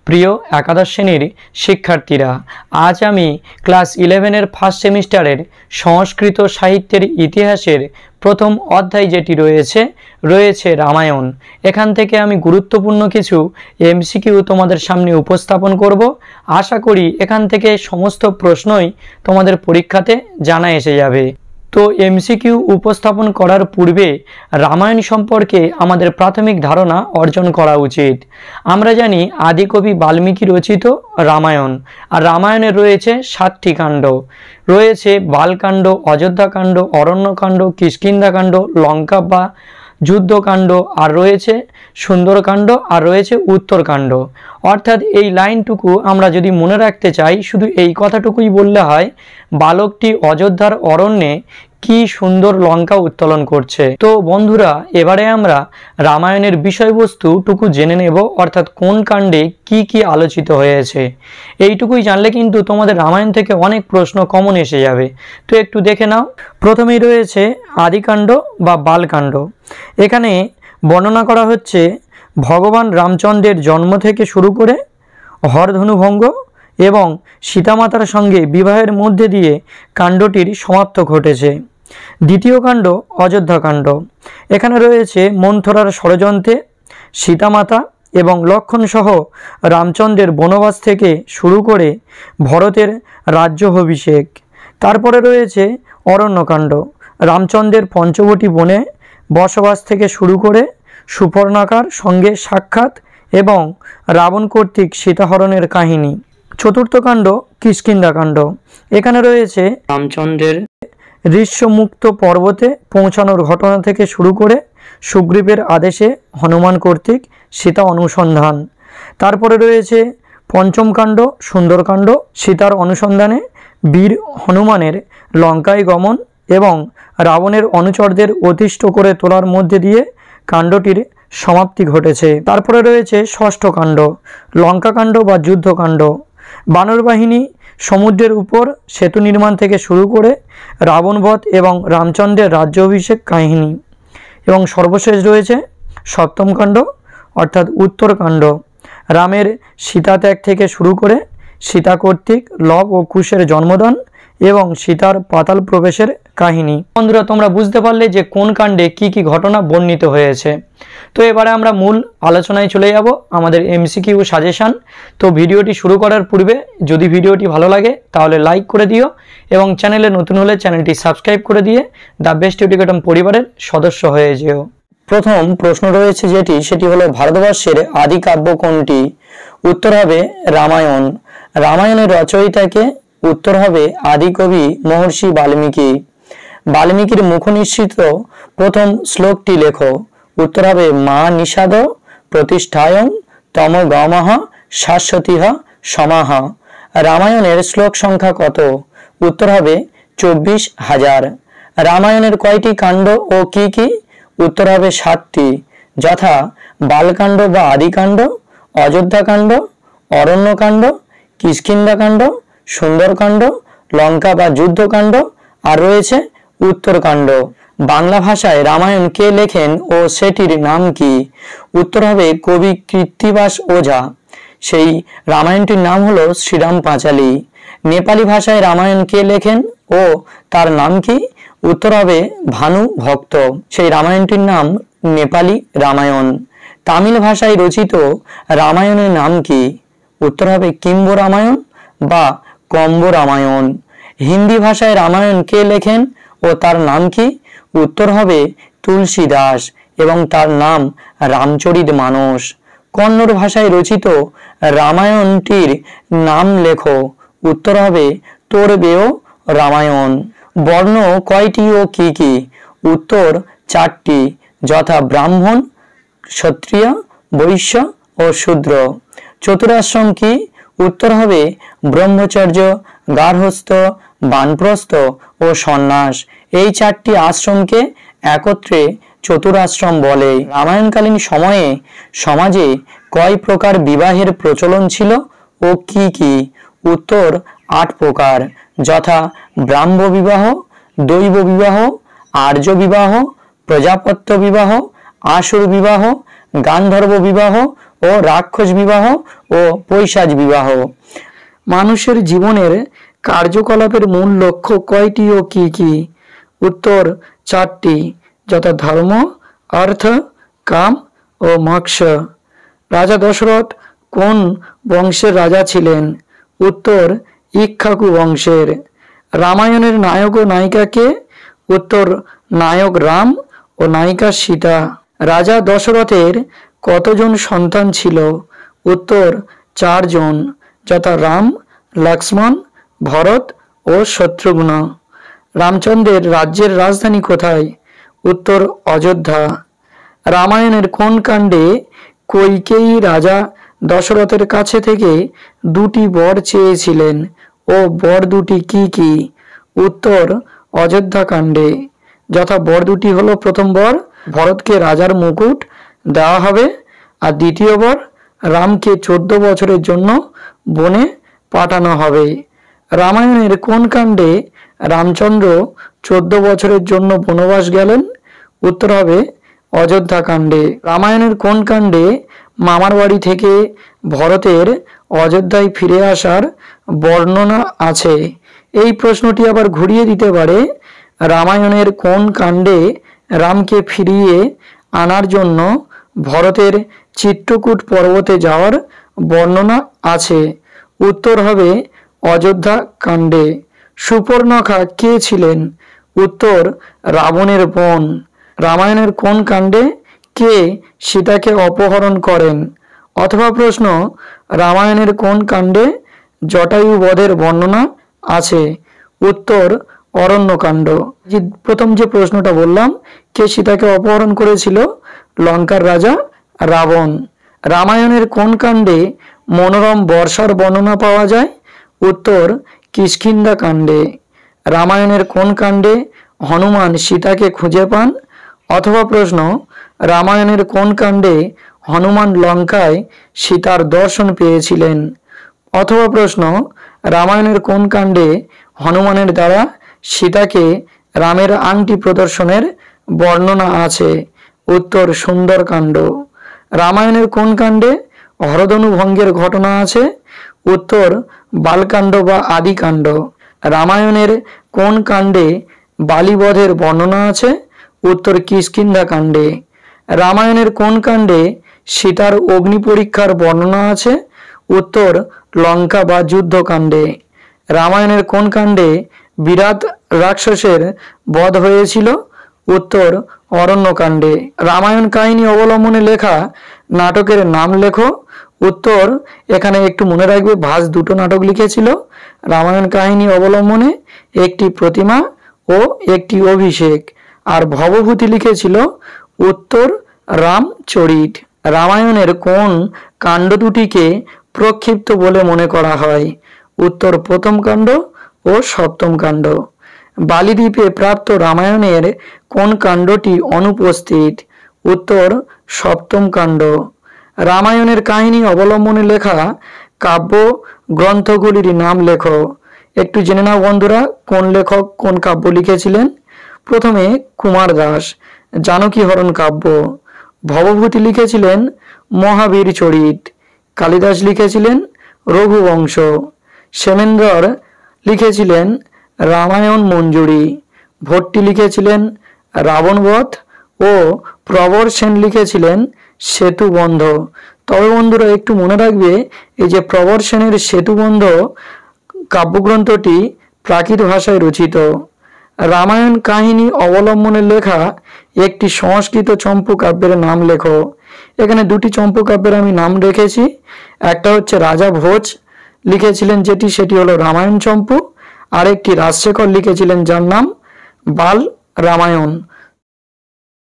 প্রিয় একাদশ শ্রেণীর শিক্ষার্থীরা, আজ আমি ক্লাস 11 ফার্স্ট সেমিস্টারের সংস্কৃত সাহিত্যের ইতিহাসের প্রথম অধ্যায় যেটি রয়েছে রামায়ণ। এখান থেকে আমি গুরুত্বপূর্ণ কিছু এমসিকিউ তোমাদের সামনে উপস্থাপন করব। আশা করি এখান থেকে সমস্ত প্রশ্নই তোমাদের পরীক্ষাতে জানা এসে যাবে। তো এমসিকিউ উপস্থাপন করার পূর্বে রামায়ণ সম্পর্কে আমাদের প্রাথমিক ধারণা অর্জন করা উচিত। আমরা জানি আদিকবি বাল্মীকি রচিত রামায়ণ, আর রামায়ণের রয়েছে 7টি কাণ্ড। রয়েছে বালকাণ্ড, অযোধ্যাকাণ্ড, অরণ্যকাণ্ড, কিষ্কিন্ধাকাণ্ড, লঙ্কা বা যুদ্ধকাণ্ড, আর রয়েছে সুন্দরকাণ্ড, আর রয়েছে উত্তরকাণ্ড। অর্থাৎ এই লাইনটুকু আমরা যদি মনে রাখতে চাই, শুধু এই কথাটুকুই বললে হয়, বালকটি অযোধ্যার অরণ্যে কি সুন্দর লঙ্কা উত্তোলন করছে। তো বন্ধুরা, এবারে আমরা রামায়ণের বিষয়বস্তুটুকু জেনে নেব, অর্থাৎ কোন কাণ্ডে কি কি আলোচিত হয়েছে। এইটুকুই জানলে কিন্তু তোমাদের রামায়ণ থেকে অনেক প্রশ্ন কমন এসে যাবে। তো একটু দেখে নাও। প্রথমেই রয়েছে আদিকাণ্ড বা বালকাণ্ড। এখানে বর্ণনা করা হচ্ছে ভগবান রামচন্দ্রের জন্ম থেকে শুরু করে হরধনুভঙ্গ এবং সীতামাতার সঙ্গে বিবাহের মধ্যে দিয়ে কাণ্ডটির সমাপ্ত ঘটেছে। দ্বিতীয় কাণ্ড অযোধ্যাকাণ্ড। এখানে রয়েছে মন্থরার ষড়যন্ত্রে সীতামাতা এবং লক্ষ্মণ সহ রামচন্দ্রের বনবাস থেকে শুরু করে ভরতের রাজ্যাভিষেক। তারপরে রয়েছে অরণ্যকাণ্ড। রামচন্দ্রের পঞ্চবটী বনে বসবাস থেকে শুরু করে সুপর্ণাকার সঙ্গে সাক্ষাৎ এবং রাবণ কর্তৃক সীতাহরণের কাহিনী। চতুর্থ কাণ্ড কিষ্কিন্ধাকাণ্ড। এখানে রয়েছে রামচন্দ্রের ঋষ্যমুক্ত পর্বতে পৌঁছানোর ঘটনা থেকে শুরু করে সুগ্রীবের আদেশে হনুমান কর্তৃক সীতা অনুসন্ধান। তারপরে রয়েছে পঞ্চম কাণ্ড সুন্দরকাণ্ড। সীতার অনুসন্ধানে বীর হনুমানের লঙ্কায় গমন এবং রাবণের অনুচরদের অতিষ্ঠ করে তোলার মধ্যে দিয়ে কাণ্ডটির সমাপ্তি ঘটেছে। তারপরে রয়েছে ষষ্ঠ কাণ্ড লঙ্কাকাণ্ড বা যুদ্ধকাণ্ড। বানর বাহিনী সমুদ্রের উপর সেতু নির্মাণ থেকে শুরু করে রাবণবধ এবং রামচন্দ্রের রাজ্যাভিষেক কাহিনী। এবং সর্বশেষ রয়েছে সপ্তম কাণ্ড অর্থাৎ উত্তরকাণ্ড। রামের সীতাত্যাগ থেকে শুরু করে সীতা কর্তৃক লব ও কুশের জন্মদান এবং সীতার পাতাল প্রবেশের কাহিনী। বন্ধুরা, তোমরা বুঝতে পারলে যে কোন কাণ্ডে কি কি ঘটনা বর্ণিত হয়েছে। তো এবারে আমরা মূল আলোচনায় চলে যাব, আমাদের এমসিকিউ সাজেশন। তো ভিডিওটি শুরু করার পূর্বে যদি ভিডিওটি ভালো লাগে তাহলে লাইক করে দিও এবং চ্যানেলে নতুন হলে চ্যানেলটি সাবস্ক্রাইব করে দিয়ে দ্য বেস্ট এডুকেটর পরিবারের সদস্য হয়ে যেও। প্রথম প্রশ্ন রয়েছে সেটি হলো ভারতবর্ষের আদি কাব্য কোনটি? উত্তর হবে রামায়ণ। রামায়ণের রচয়িতাকে? উত্তর হবে আদিকবি মহর্ষি বাল্মীকি। বাল্মীকির মুখনিসৃত প্রথম শ্লোকটি লেখো। উত্তর হবে মা নিষাদ প্রতিষ্ঠায়ং তম গমঃ শাশ্বতিহ সমাহ। রামায়ণের শ্লোক সংখ্যা কত? উত্তর হবে 24,000। রামায়ণের কয়টি কাণ্ড ও কি কি? উত্তর হবে 7টি, যথা বালকাণ্ড বা আদিকাণ্ড, অযোধ্যাকাণ্ড, অরণ্যকাণ্ড, কিষ্কিন্ধাকাণ্ড, সুন্দরকাণ্ড, লঙ্কা বা যুদ্ধকাণ্ড, আর রয়েছে উত্তরকাণ্ড। বাংলা ভাষায় রামায়ণ কে লেখেন ও সেটির নাম কি? উত্তর হবে কবি কৃত্তিবাস ওঝা। সেই রামায়ণটির নাম হলো শ্রীরাম পাঁচালী। নেপালি ভাষায় রামায়ণ কে লেখেন ও তার নাম কি? উত্তর হবে ভানু ভক্ত। সেই রামায়ণটির নাম নেপালি রামায়ণ। তামিল ভাষায় রচিত রামায়ণের নাম কি? উত্তর হবে কিম্ব রামায়ণ বা কম্ব রামায়ণ। হিন্দি ভাষায় রামায়ণ কে লেখেন ও তার নাম কি? উত্তর হবে তুলসী দাস এবং তার নাম রামচরিত মানস। কন্নড় ভাষায় রচিত রামায়ণটির নাম লেখো। উত্তর হবে তোরবেও রামায়ণ। বর্ণ কয়টি ও কি কি? উত্তর 4টি, যথা ব্রাহ্মণ, ক্ষত্রিয়, বৈশ্য ও শূদ্র। চতুরাশ্রম কি? উত্তর হবে ব্রহ্মচর্য, গার্হস্থ্য, বানপ্রস্থ ও সন্ন্যাস। এই 4টি আশ্রমকে একত্রে চতুরাশ্রম বলে। রামায়ণকালীন সময়ে সমাজে কয় প্রকার বিবাহের প্রচলন ছিল ও কি কি? উত্তর 8 প্রকার, যথা ব্রাহ্ম বিবাহ, দৈব বিবাহ, আর্য বিবাহ, প্রজাপত্য বিবাহ, আসুর বিবাহ, গান্ধর্ব বিবাহ ও রাক্ষস বিবাহ ও পৈশাচ বিবাহ। মানুষের জীবনের কার্যকলাপের মূল লক্ষ্য কয়টি ও কি কি? উত্তর 4টি, যথা ধর্ম, অর্থ, কাম ও মোক্ষ। রাজা দশরথ কোন বংশের রাজা ছিলেন? উত্তর ইক্ষ্বাকু বংশের। রামায়ণের নায়ক ও নায়িকা কে? উত্তর নায়ক রাম ও নায়িকা সীতা। রাজা দশরথের কতজন সন্তান ছিল? উত্তর 4 জন, যথা রাম, লক্ষ্মণ, ভরত ও শত্রুঘ্ন। রামচন্দ্রের রাজ্যের রাজধানী কোথায়? উত্তর অযোধ্যা। রামায়ণের কোন কাণ্ডে কইকেয়ী রাজা দশরথের কাছে থেকে 2টি বর চেয়েছিলেন ও বর দুটি কি কি? উত্তর অযোধ্যা কাণ্ডে, যথা বর দুটি হলো, প্রথম বর ভরতকে রাজার মুকুট দেওয়া হবে, আর দ্বিতীয় বর রামকে 14 বছরের জন্য বনে পাঠানো হবে। রামায়ণের কোন কাণ্ডে রামচন্দ্র 14 বছরের জন্য বনবাস গেলেন? উত্তর হবে অযোধ্যা কাণ্ডে। রামায়ণের কোন কাণ্ডে মামার বাড়ি থেকে ভরতের অযোধ্যায় ফিরে আসার বর্ণনা আছে? এই প্রশ্নটি আবার ঘুরিয়ে দিতে পারে, রামায়ণের কোন কাণ্ডে রামকে ফিরিয়ে আনার জন্য ভরতের চিত্রকূট পর্বতে যাওয়ার বর্ণনা আছে? উত্তর হবে অযোধ্যা কাণ্ডে। সুপর্ণখা কে ছিলেন? উত্তর রাবণের বোন। রামায়ণের কোন কাণ্ডে কে সীতাকে অপহরণ করেন? অথবা প্রশ্ন, রামায়ণের কোন কাণ্ডে জটায়ু বধের বর্ণনা আছে? উত্তর অরণ্যকাণ্ড। প্রথম যে প্রশ্নটা বললাম, কে সীতাকে অপহরণ করেছিল? লঙ্কার রাজা রাবণ। রামায়ণের কোন কাণ্ডে মনোরম বর্ষার বর্ণনা পাওয়া যায়? উত্তর কিষ্কিন্ধা কাণ্ডে। রামায়ণের কোন কাণ্ডে হনুমান সীতাকে খুঁজে পান? অথবা প্রশ্ন, রামায়ণের কোন কাণ্ডে হনুমান লঙ্কায় সীতার দর্শন পেয়েছিলেন? অথবা প্রশ্ন, রামায়ণের কোন কাণ্ডে হনুমানের দ্বারা সীতাকে রামের আংটি প্রদর্শনের বর্ণনা আছে? উত্তর সুন্দরকাণ্ড। রামায়ণের কোন কাণ্ডে হরধনু ভঙ্গের ঘটনা আছে? উত্তর বালকাণ্ড বা আদিকাণ্ড। রামায়ণের কোন কাণ্ডে বালিবধের বর্ণনা আছে? উত্তর কিষ্কিন্ধা কাণ্ডে। রামায়ণের কোন কাণ্ডে সীতার অগ্নি পরীক্ষার বর্ণনা আছে? উত্তর লঙ্কা বা যুদ্ধকাণ্ডে। রামায়ণের কোন কাণ্ডে বিরাট রাক্ষসের বধ হয়েছিল? উত্তর অরণ্যকাণ্ডে। রামায়ণ কাহিনী অবলম্বনে লেখা নাটকের নাম লেখো। উত্তর, এখানে একটু মনে রাখবে, ভাস 2টো নাটক লিখেছিল রামায়ণ কাহিনী অবলম্বনে, একটি প্রতিমা ও একটি অভিষেক। আর ভবভূতি লিখেছিল উত্তর রামচরিত। রামায়ণের কোন কাণ্ড দুটিকে প্রক্ষিপ্ত বলে মনে করা হয়? উত্তর প্রথম কাণ্ড ও সপ্তম কাণ্ড। বালিদ্বীপে প্রাপ্ত রামায়ণের কোন কাণ্ডটি অনুপস্থিত? উত্তর সপ্তম কাণ্ড। রামায়ণের কাহিনী অবলম্বনে লেখা কাব্য গ্রন্থগুলির নাম লেখো। একটু জেনে নাও বন্ধুরা, কোন লেখক কোন কাব্য লিখেছিলেন। প্রথমে কুমার দাস জানকী হরণ কাব্য। ভবভূতি লিখেছিলেন মহাবীর চরিত। কালিদাস লিখেছিলেন রঘুবংশ। সেমেন্দ্র লিখেছিলেন রামায়ণ মঞ্জুরি। ভট্টি লিখেছিলেন রাবণবধ ও প্রবর সেন লিখেছিলেন সেতুবন্ধ। তবে বন্ধুরা একটু মনে রাখবে, এই যে প্রবর সেনের সেতুবন্ধ কাব্যগ্রন্থটি প্রাকৃত ভাষায় রচিত। রামায়ণ কাহিনী অবলম্বনে লেখা একটি সংস্কৃত চম্পু কাব্যের নাম লেখো। এখানে 2টি চম্পু কাব্যের আমি নাম রেখেছি। একটা হচ্ছে রাজা ভোজ লিখেছিলেন সেটি হলো রামায়ণ চম্পু। আরেকটি রাজশেখর লিখেছিলেন যার নাম বাল রামায়ণ।